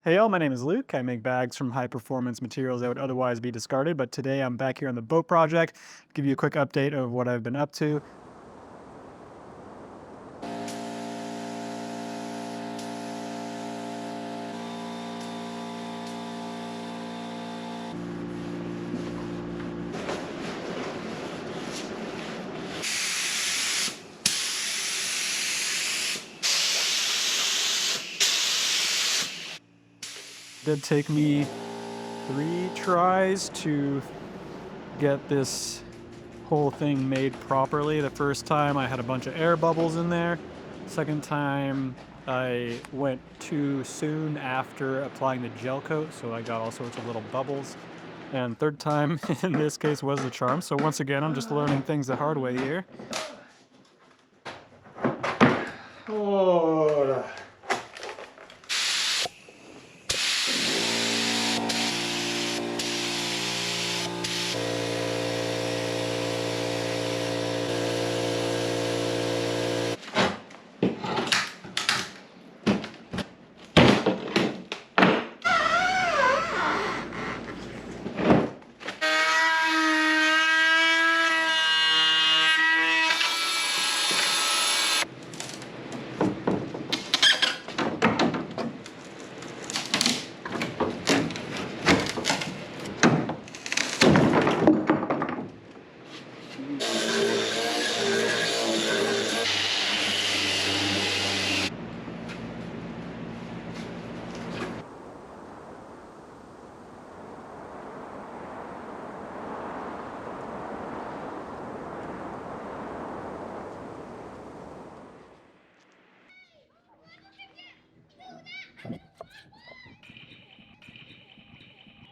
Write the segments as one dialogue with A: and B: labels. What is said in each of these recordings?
A: Hey y'all, my name is Luke. I make bags from high performance materials that would otherwise be discarded, but today I'm back here on the boat project. Give you a quick update of what I've been up to. It did take me 3 tries to get this whole thing made properly. The first time I had a bunch of air bubbles in there. Second time I went too soon after applying the gel coat, so I got all sorts of little bubbles. And third time in this case was the charm. So once again, I'm just learning things the hard way here.
B: Oh.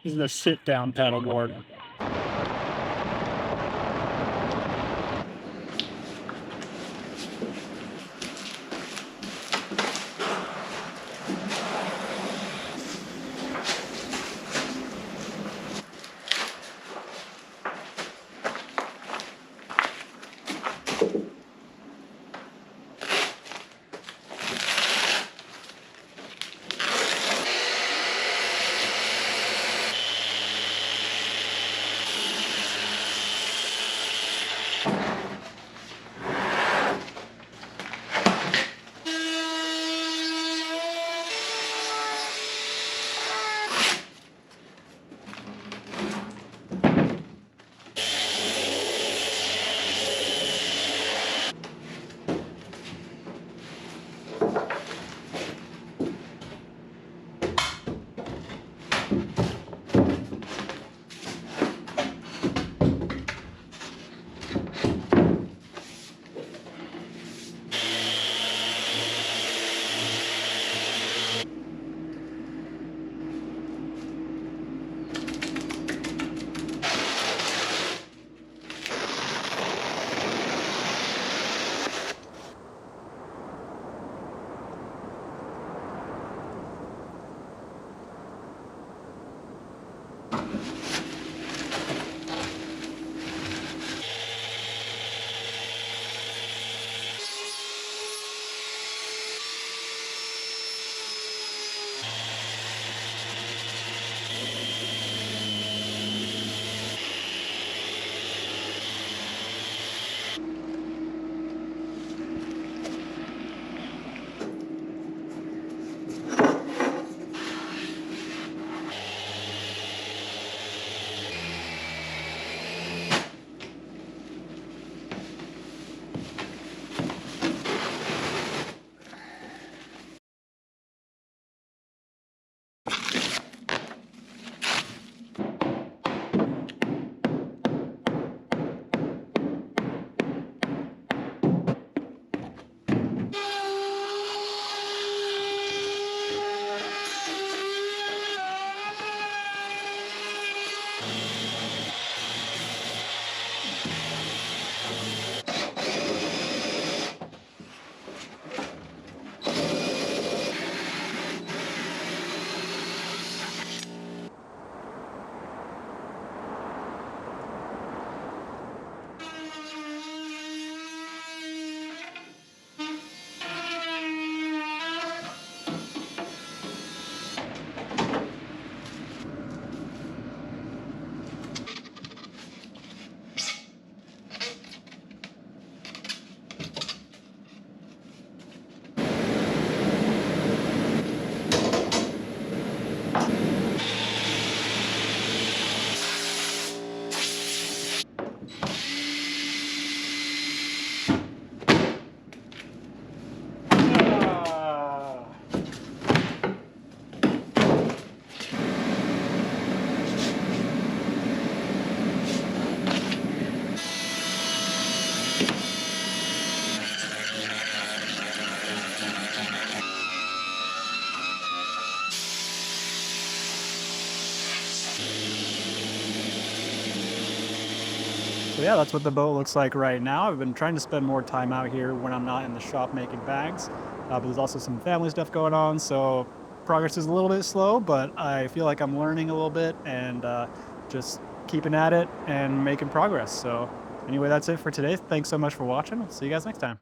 A: This is a sit-down paddleboard. So yeah, that's what the boat looks like right now. I've been trying to spend more time out here when I'm not in the shop making bags, but there's also some family stuff going on, so progress is a little bit slow, but I feel like I'm learning a little bit and just keeping at it and making progress. So anyway, that's it for today. Thanks so much for watching. I'll see you guys next time.